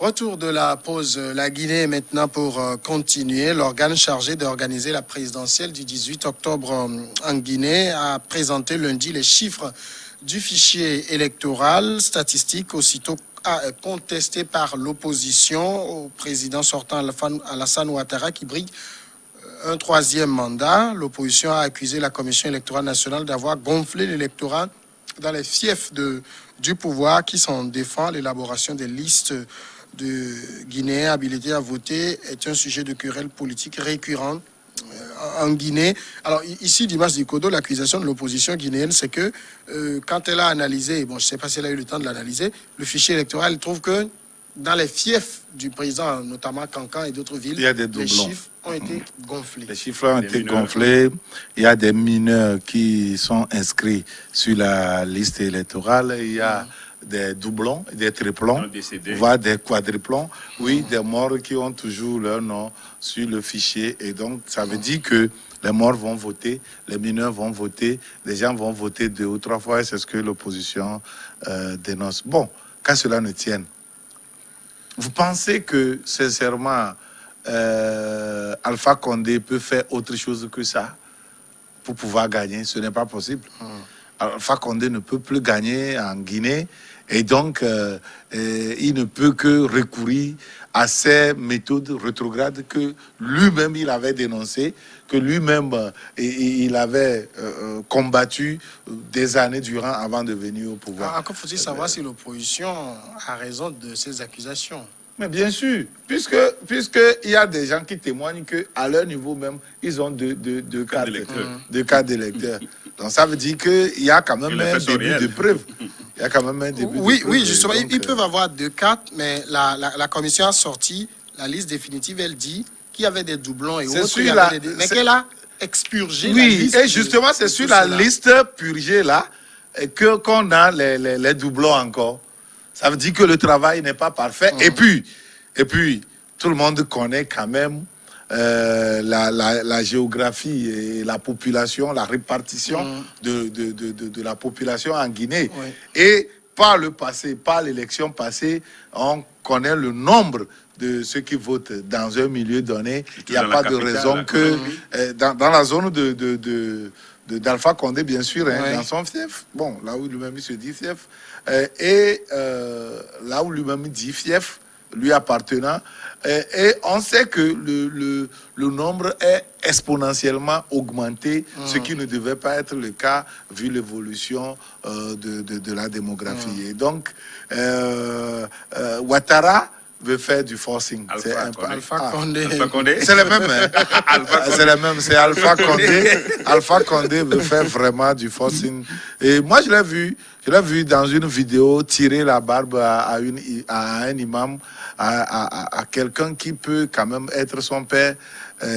Retour de la pause, la Guinée maintenant pour continuer. L'organe chargé d'organiser la présidentielle du 18 octobre en Guinée a présenté lundi les chiffres du fichier électoral statistique aussitôt contesté par l'opposition au président sortant Alassane Ouattara qui brigue un troisième mandat. L'opposition a accusé la Commission électorale nationale d'avoir gonflé l'électorat dans les fiefs du pouvoir qui s'en défend. L'élaboration des listes de Guinéens habilités à voter est un sujet de querelle politique récurrent en Guinée. Alors ici, Dimas Dikodo, l'accusation de l'opposition guinéenne, c'est que quand elle a analysé, bon, je ne sais pas si elle a eu le temps de l'analyser, le fichier électoral, elle trouve que dans les fiefs du président, notamment Cancan et d'autres villes, il y a des les chiffres ont été gonflés. Les chiffres ont été gonflés. Il y a des mineurs qui sont inscrits sur la liste électorale. Il y a des doublons, des triplons, voire des quadruplons. Oui, des morts qui ont toujours leur nom sur le fichier. Et donc, ça veut dire que les morts vont voter, les mineurs vont voter, les gens vont voter 2 ou 3 fois. Et c'est ce que l'opposition dénonce. Bon, qu'à cela ne tienne. Vous pensez que, sincèrement, Alpha Condé peut faire autre chose que ça pour pouvoir gagner? Ce n'est pas possible. Alpha Condé ne peut plus gagner en Guinée et donc il ne peut que recourir à ces méthodes rétrogrades que lui-même il avait dénoncées, que lui-même il avait combattu des années durant avant de venir au pouvoir. Encore faut-il savoir si l'opposition a raison de ces accusations. Mais bien sûr, puisque il y a des gens qui témoignent qu'à leur niveau même, ils ont deux cas d'électeurs. Donc ça veut dire qu'il y a quand même un début de preuve. Il y a quand même un début de preuve. Oui, justement, donc, ils peuvent avoir 2 cartes, mais la commission a sorti la liste définitive, elle dit qu'il y avait des doublons et autres, mais qu'elle a expurgé la liste. Oui, et justement, c'est sur la liste purgée là qu'on a les doublons encore. Ça veut dire que le travail n'est pas parfait. Et puis, tout le monde connaît quand même la géographie et la population, la répartition de la population en Guinée. Oui. Et par le passé, par l'élection passée, on connaît le nombre de ceux qui votent dans un milieu donné. Il n'y a pas de raison que dans la zone d'Alpha Condé, bien sûr, dans son fief. Bon, là où lui-même il se dit fief. Là où lui-même dit fief, lui appartenant. Et on sait que le nombre est exponentiellement augmenté, ce qui ne devait pas être le cas vu l'évolution de la démographie. Et donc, Ouattara veut faire du forcing. Alpha Condé. C'est le même. C'est le même. C'est Alpha Condé. Alpha Condé veut faire vraiment du forcing. Et moi, je l'ai vu dans une vidéo tirer la barbe à un imam, à quelqu'un qui peut quand même être son père.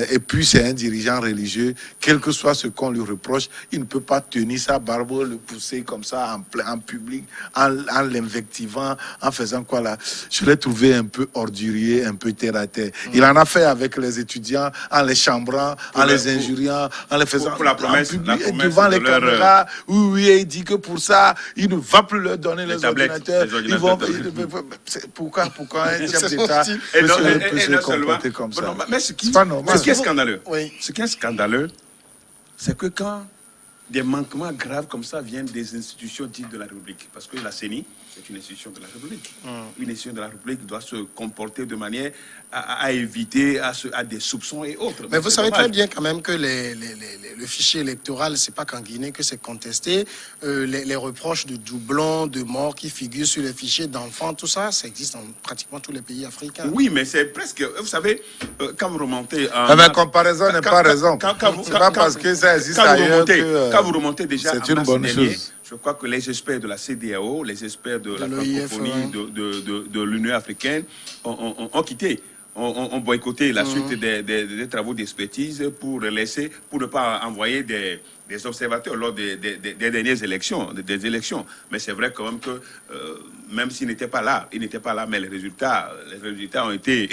Et puis c'est un dirigeant religieux, quel que soit ce qu'on lui reproche, il ne peut pas tenir sa barbe, le pousser comme ça en public, en l'invectivant, en faisant quoi là. Je l'ai trouvé un peu ordurier, un peu terre à terre. Il en a fait avec les étudiants, en les chambrant, en les injuriant, en les faisant pour la promesse, en public, et devant les caméras. Oui, et il dit que pour ça, il ne va plus leur donner les ordinateurs. Ils vont, pourquoi un chef d'État peut se comporter comme ça? Mais c'est pas normal. Ce qui est scandaleux, c'est que quand des manquements graves comme ça viennent des institutions dites de la République, parce que la CENI, c'est une institution de la République. Une institution de la République doit se comporter de manière à éviter à des soupçons et autres. Mais vous savez très bien quand même que le fichier électoral, c'est pas qu'en Guinée que c'est contesté. Les reproches de doublons, de morts qui figurent sur les fichiers d'enfants, tout ça, ça existe dans pratiquement tous les pays africains. Oui, mais c'est presque... Vous savez, quand vous remontez... Mais comparaison n'est pas raison. C'est pas parce que ça existe ailleurs que... Quand vous remontez déjà c'est une bonne chose. Je crois que les experts de la CEDEAO, les experts de la francophonie, de l'Union africaine ont quitté, ont boycotté la suite des travaux d'expertise pour ne pas envoyer des observateurs lors des dernières élections, des élections. Mais c'est vrai quand même que même s'ils n'étaient pas là, mais les résultats ont été...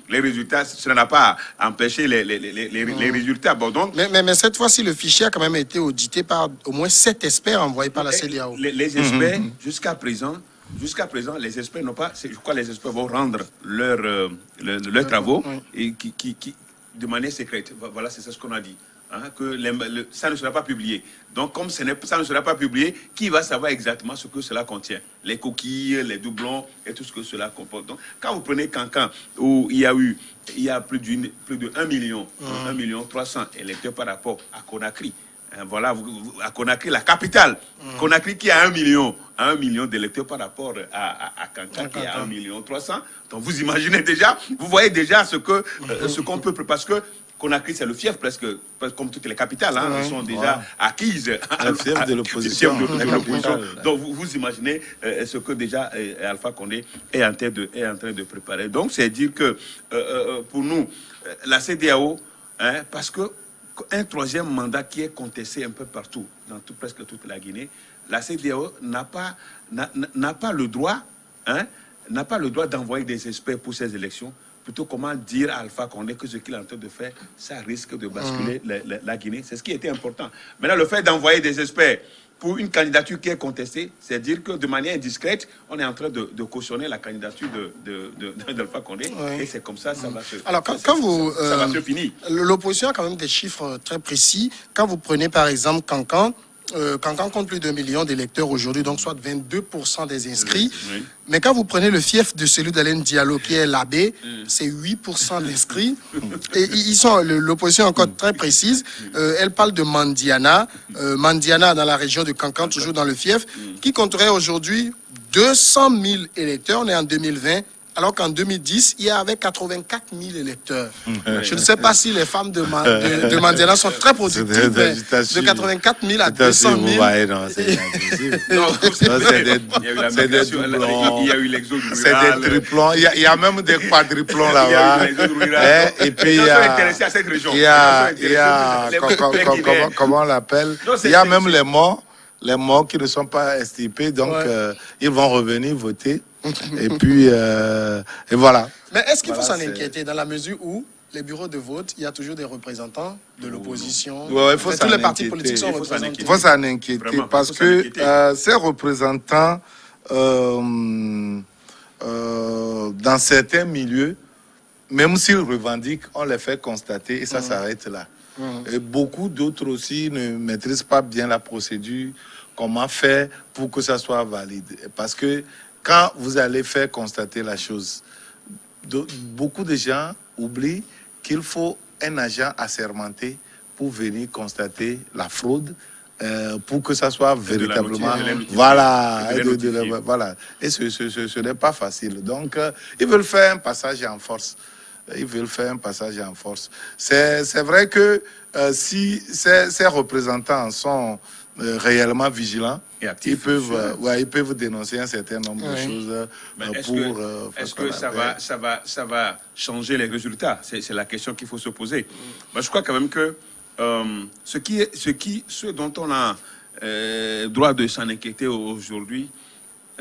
les résultats, ça n'a pas empêché les résultats. Bon, donc, mais cette fois-ci, le fichier a quand même été audité par au moins 7 experts envoyés par la CEDEAO. Les experts, jusqu'à présent, jusqu'à présent, les experts n'ont pas... Je crois que les experts vont rendre leurs travaux et de manière secrète. Voilà, c'est ce qu'on a dit. Hein, que ça ne sera pas publié. Donc, comme ça ne sera pas publié, qui va savoir exactement ce que cela contient? Les coquilles, les doublons et tout ce que cela comporte. Donc, quand vous prenez Cancan, où il y a plus de 1 million, 1 million 300 électeurs par rapport à Conakry. Hein, voilà, à Conakry, la capitale. Conakry qui a 1 million d'électeurs par rapport à Cancan qui a 1 million 300. Donc, vous imaginez déjà, vous voyez déjà ce qu'on peut... Parce que Conakry, c'est le fief presque comme toutes les capitales. Hein, elles sont déjà acquises. Le fief de l'opposition. Donc, vous imaginez ce que déjà Alpha Condé est en train de préparer. Donc, c'est dire que pour nous, la CEDEAO, hein, parce qu'un troisième mandat qui est contesté un peu partout, dans presque toute la Guinée, la CEDEAO n'a pas le droit, hein, d'envoyer des experts pour ces élections. Plutôt, comment dire à Alpha Condé que ce qu'il est en train de faire, ça risque de basculer la Guinée. C'est ce qui était important. Maintenant, le fait d'envoyer des experts pour une candidature qui est contestée, c'est dire que de manière indiscrète, on est en train de cautionner la candidature d'Alpha Condé. Et c'est comme ça, ça va se... Alors, ça va se finir. L'opposition a quand même des chiffres très précis. Quand vous prenez, par exemple, Cancan, Cancan compte plus d'1 million d'électeurs aujourd'hui, donc soit 22% des inscrits. Oui. Mais quand vous prenez le fief de celui d'Alain Diallo, qui est l'abbé, c'est 8% d'inscrits. Et l'opposition est encore très précise. Elle parle de Mandiana. Mandiana, dans la région de Cancan, toujours dans le fief, qui compterait aujourd'hui 200 000 électeurs. On est en 2020. Alors qu'en 2010, il y avait 84 000 électeurs. Je ne sais pas si les femmes de Mandiana sont très productives. De 84 000 à 200 000. Non, c'est des doublons. Il y a eu l'exode rural. C'est des triplons. Il y a même des quadriplons là-bas. Et puis, il y a comment on l'appelle? Il y a même les morts qui ne sont pas estimés. Donc, ils vont revenir voter. Et puis, et voilà. Mais est-ce qu'il faut s'en inquiéter dans la mesure où les bureaux de vote, il y a toujours des représentants de l'opposition? Ouais, tous les partis politiques sont représentés. Il faut s'en inquiéter parce que ces représentants, dans certains milieux, même s'ils revendiquent, on les fait constater et ça s'arrête là. Et beaucoup d'autres aussi ne maîtrisent pas bien la procédure, comment faire pour que ça soit valide. Parce que quand vous allez faire constater la chose, beaucoup de gens oublient qu'il faut un agent assermenté pour venir constater la fraude, pour que ça soit véritablement... Voilà. Et ce n'est pas facile. Donc, ils veulent faire un passage en force. C'est vrai que si ces représentants sont réellement vigilants, ils peuvent dénoncer un certain nombre de choses. Est-ce que ça va changer les résultats? C'est la question qu'il faut se poser. Je crois quand même que ce dont on a droit de s'en inquiéter aujourd'hui,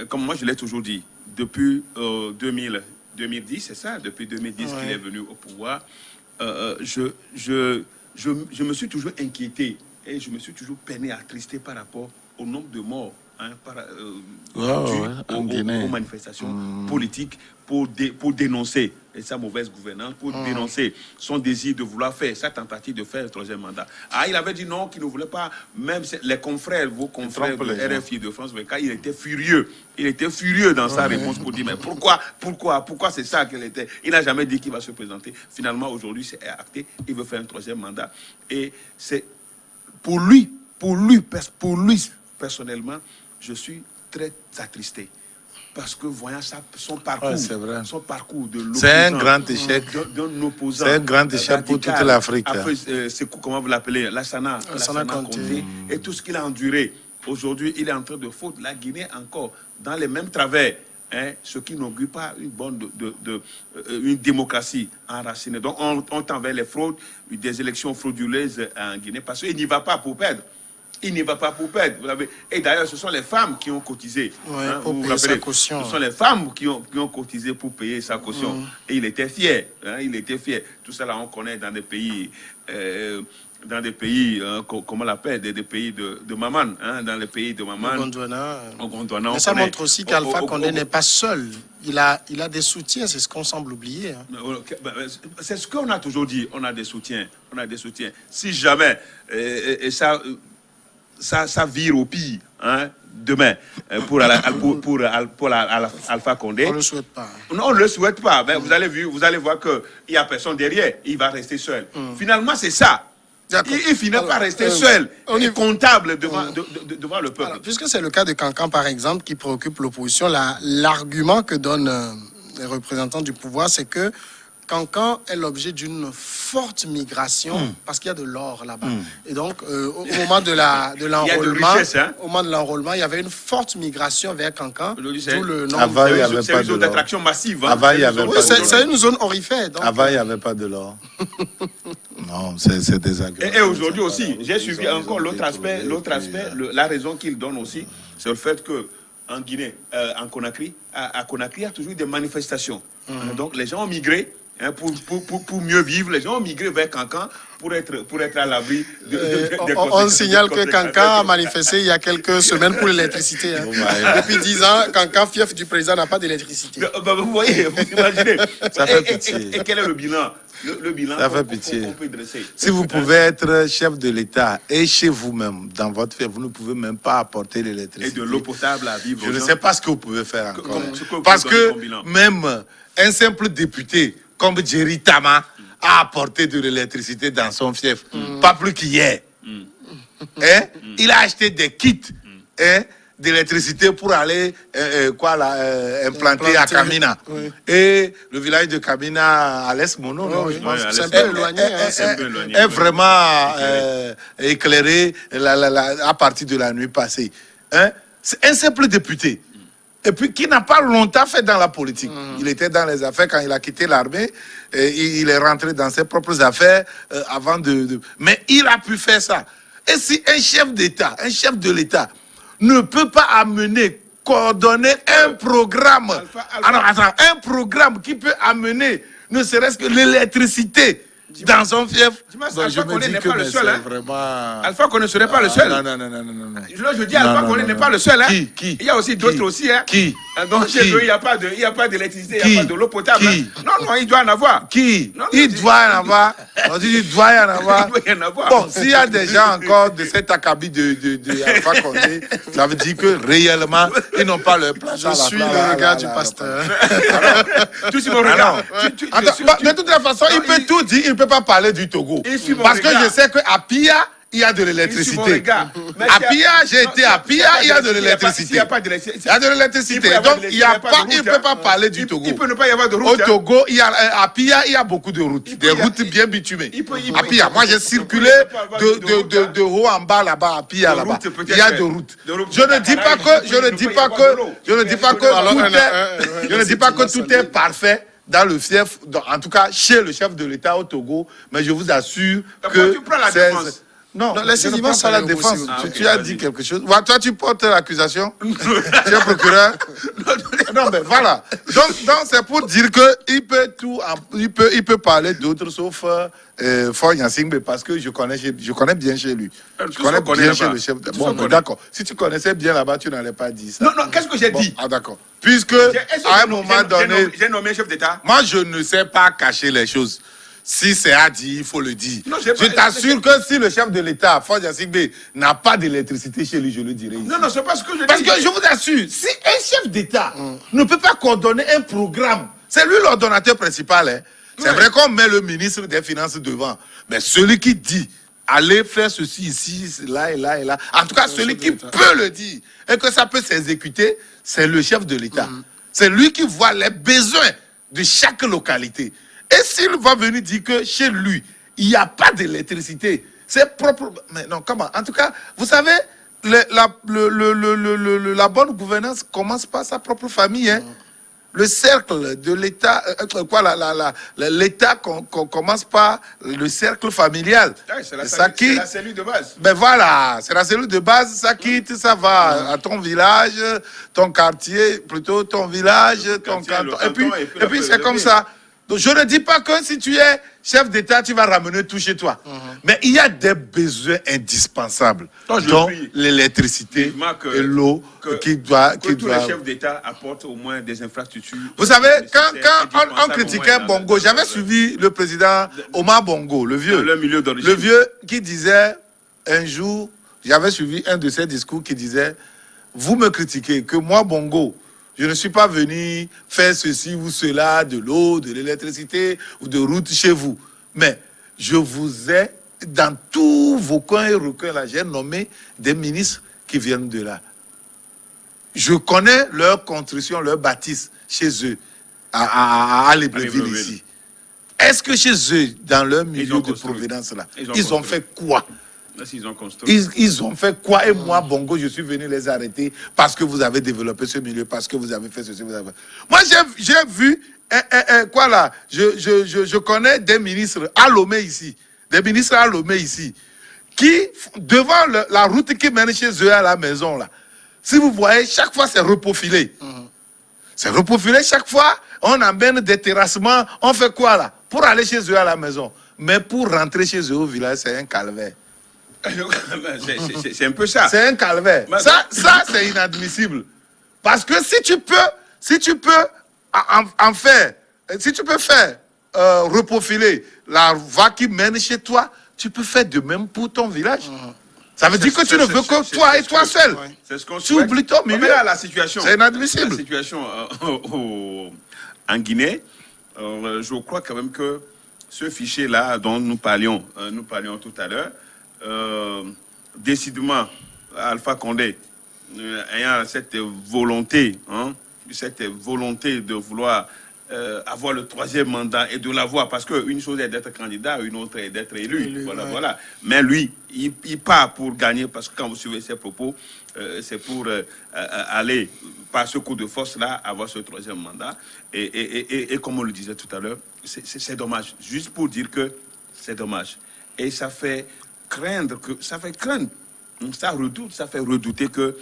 comme moi je l'ai toujours dit, depuis 2010, c'est ça, depuis 2010 qu'il est venu au pouvoir, je me suis toujours inquiété et je me suis toujours peiné, attristé par rapport au nombre de morts aux manifestations politiques pour dénoncer sa mauvaise gouvernance, pour dénoncer son désir de vouloir faire, sa tentative de faire le troisième mandat. Il avait dit non, qu'il ne voulait pas, même les confrères, vos confrères de RFI de France 24, il était furieux. Il était furieux dans sa réponse pour dire, mais pourquoi c'est ça qu'il était? Il n'a jamais dit qu'il va se présenter. Finalement, aujourd'hui, c'est acté, il veut faire un troisième mandat. Et c'est pour lui, personnellement, je suis très attristé. Parce que voyant son parcours de l'opposant, c'est un grand échec. C'est un grand échec pour toute l'Afrique. Comment vous l'appelez? Lassana Conté. Et tout ce qu'il a enduré. Aujourd'hui, il est en train de foutre la Guinée encore dans les mêmes travers. Ce qui n'augure pas une démocratie enracinée. Donc, on tend vers les fraudes, des élections frauduleuses en Guinée, parce qu'il n'y va pas pour perdre. Il n'y va pas pour perdre. Et d'ailleurs, ce sont les femmes qui ont cotisé. Pour payer sa caution. Ce sont les femmes qui ont cotisé pour payer sa caution. Et il était fier. Il était fier. Tout ça, là, on connaît dans des pays dans des pays, comment on l'appelle, des pays de Maman, hein, dans les pays de Maman. Au Gondwana. Mais ça montre aussi qu'Alpha Condé n'est pas seul. Il a des soutiens, c'est ce qu'on semble oublier. Hein. C'est ce qu'on a toujours dit, on a des soutiens. Si jamais, ça vire au pire, hein, demain, pour Alpha Condé. On ne le souhaite pas. Non, on ne le souhaite pas. Mais vous allez voir qu'il n'y a personne derrière, il va rester seul. Finalement, c'est ça. Il finit par rester seul, comptable devant le peuple. Alors, puisque c'est le cas de Cancan, par exemple, qui préoccupe l'opposition, l'argument que donnent les représentants du pouvoir, c'est que Cancan est l'objet d'une forte migration parce qu'il y a de l'or là-bas. Et donc, au moment de l'enrôlement, il y avait une forte migration vers Cancan. D'où le nom. Avant, il n'y avait pas une zone d'attraction massive. Avant, il y avait pas de l'or. C'est une zone orifère. Donc. Avant, il n'y avait pas de l'or. Non, c'est désagréable. Et aujourd'hui aussi, j'ai suivi encore l'autre aspect, la raison qu'il donne aussi, c'est le fait que en Guinée, à Conakry, il y a toujours des manifestations. Donc les gens ont migré. Hein, pour mieux vivre, les gens ont migré vers Cancan pour être à l'abri on signale que Cancan a manifesté il y a quelques semaines pour l'électricité. Hein. Depuis 10 ans, Cancan, fief du président, n'a pas d'électricité. Vous voyez, vous imaginez. Ça fait pitié. Et quel est le bilan? Le bilan ça fait pitié. qu'on peut dresser. Si vous pouvez être chef de l'État et chez vous-même, dans votre fief, vous ne pouvez même pas apporter l'électricité. Et de l'eau potable à vivre. Je ne sais pas ce que vous pouvez faire encore. Parce que même un simple député comme Jerry Tama a apporté de l'électricité dans son fief, pas plus qu'hier. Il a acheté des kits d'électricité pour aller implanter à Kamina. Oui. Et le village de Kamina à l'Est Mono, c'est un peu éloigné. Est vraiment éclairé à partir de la nuit passée. C'est un simple député. Et puis qui n'a pas longtemps fait dans la politique. Il était dans les affaires quand il a quitté l'armée. Il est rentré dans ses propres affaires avant de... Mais il a pu faire ça. Et si un chef d'État, un chef de l'État, ne peut pas amener, coordonner un programme... un programme qui peut amener, ne serait-ce que l'électricité dans son fief. Alpha Condé n'est pas le seul. Alpha Condé ne serait pas le seul. Non. Je dis Alpha Condé n'est pas le seul. Qui? Il y a aussi d'autres aussi. Qui? Donc chez eux, il n'y a pas d'électricité, il n'y a pas de l'eau potable. Non, il doit en avoir. Qui? Il doit en avoir. On dit il doit y en avoir. Bon, s'il y a des gens encore de cet acabit de Alpha Condé, ça veut dire que réellement, ils n'ont pas leur place. Je suis le regard du pasteur. Tu suis mon regard. De toute façon, il peut tout dire, il ne peut pas parler du Togo. Parce que je sais qu'à Pia, il y a de l'électricité. À Pia, j'ai été à Pia, il y a de l'électricité. Il y a de l'électricité. Donc, il ne peut pas parler du Togo. Il peut ne pas y avoir de route. Au Togo, à Pia, il y a beaucoup de routes. Des routes bien bitumées. À Pia, moi j'ai circulé de haut en bas là-bas, à Pia là-bas. Il y a de routes. Je ne dis pas que tout est parfait dans le fief, en tout cas chez le chef de l'État au Togo, mais je vous assure que... Tu prends la défense. Non, laissez-moi pas ça la défense. Tu as dit quelque chose. Toi, tu portes l'accusation. Tu es procureur. Non, mais voilà. Donc c'est pour dire que il peut parler d'autres sauf Fort Yassingbe parce que je connais bien chez lui. Je connais bien chez le chef. Bon, d'accord. Si tu connaissais bien là-bas, tu n'allais pas dire ça. Non, qu'est-ce que j'ai dit? Ah, d'accord. Puisque à un moment donné, j'ai nommé chef d'État. Moi, je ne sais pas cacher les choses. Si c'est à dire, il faut le dire. Non, je t'assure que si le chef de l'État, Fort Yassingbe, n'a pas d'électricité chez lui, je le dirai. Non, c'est pas ce que je dis. Parce que je vous assure, si un chef d'État ne peut pas coordonner un programme, c'est lui l'ordonnateur principal. Hein. C'est vrai qu'on met le ministre des Finances devant. Mais celui qui dit, allez faire ceci ici, là et là et là. En tout cas, celui qui peut le dire et que ça peut s'exécuter, c'est le chef de l'État. C'est lui qui voit les besoins de chaque localité. Et s'il va venir dire que chez lui, il n'y a pas d'électricité, c'est propre. Mais non, comment? En tout cas, vous savez, la bonne gouvernance commence par sa propre famille. Hein. Le cercle de l'État, l'État commence par le cercle familial. C'est la cellule de base. Ben voilà, c'est la cellule de base, ça quitte, ça va à ton village, ton quartier, plutôt ton village, ton canton. Et puis c'est comme ça. Donc je ne dis pas que si tu es chef d'État, tu vas ramener tout chez toi. Mais il y a des besoins indispensables, dont l'électricité et l'eau qui doit... Que tous les chefs d'État apportent au moins des infrastructures. Vous savez, quand on critiquait Bongo, j'avais suivi le président Omar Bongo, le vieux. Le vieux qui disait un jour, j'avais suivi un de ses discours qui disait, vous me critiquez, que moi Bongo, je ne suis pas venu faire ceci ou cela, de l'eau, de l'électricité ou de route chez vous. Mais je vous ai, dans tous vos coins et recoins, là, j'ai nommé des ministres qui viennent de là. Je connais leur construction, leur bâtisse chez eux, à Libreville ici. Est-ce que chez eux, dans leur milieu de provenance là, ils ont fait quoi? Ils ont fait quoi? Et moi, Bongo, je suis venu les arrêter parce que vous avez développé ce milieu, parce que vous avez fait ceci, vous avez... Moi, j'ai vu, quoi là, je connais des ministres à Lomé ici, qui, devant la route qui mène chez eux à la maison là, si vous voyez, chaque fois c'est reprofilé. C'est reprofilé chaque fois, on amène des terrassements, on fait quoi là? Pour aller chez eux à la maison. Mais pour rentrer chez eux au village, c'est un calvaire. C'est un peu ça. C'est un calvaire. Ça c'est inadmissible. Parce que si tu peux faire reprofiler la voie qui mène chez toi, tu peux faire de même pour ton village. Ça veut dire que tu ne veux que toi et toi seul. Tu oublies ton milieu. La situation. C'est inadmissible. La situation en Guinée, je crois quand même que ce fichier-là dont nous parlions tout à l'heure, décidément, Alpha Condé, ayant cette volonté de vouloir avoir le troisième mandat et de l'avoir, parce qu'une chose est d'être candidat, une autre est d'être élu. Voilà. Mais lui, il part pour gagner, parce que quand vous suivez ses propos, c'est pour aller, par ce coup de force-là, avoir ce troisième mandat. Et comme on le disait tout à l'heure, c'est dommage. Juste pour dire que c'est dommage. Et ça fait craindre, ça fait redouter que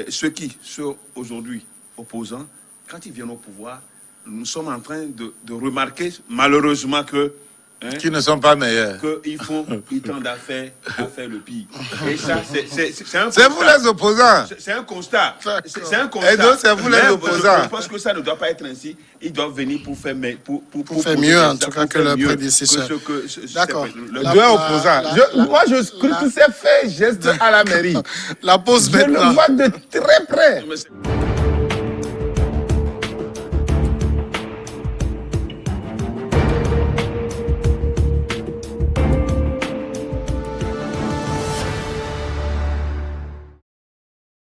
ceux qui sont aujourd'hui opposants, quand ils viennent au pouvoir, nous sommes en train de remarquer malheureusement que qui ne sont pas meilleurs. Ils tendent à faire le pire. Et ça, c'est un constat. C'est vous les opposants. C'est un constat. Et donc, c'est vous les opposants. Je pense que ça ne doit pas être ainsi. Ils doivent venir pour faire mieux, en tout cas, que leurs prédécesseurs. D'accord. Les deux opposants. Moi, je scrute ces faits, gestes à la mairie. La pause maintenant. Je le vois de très près.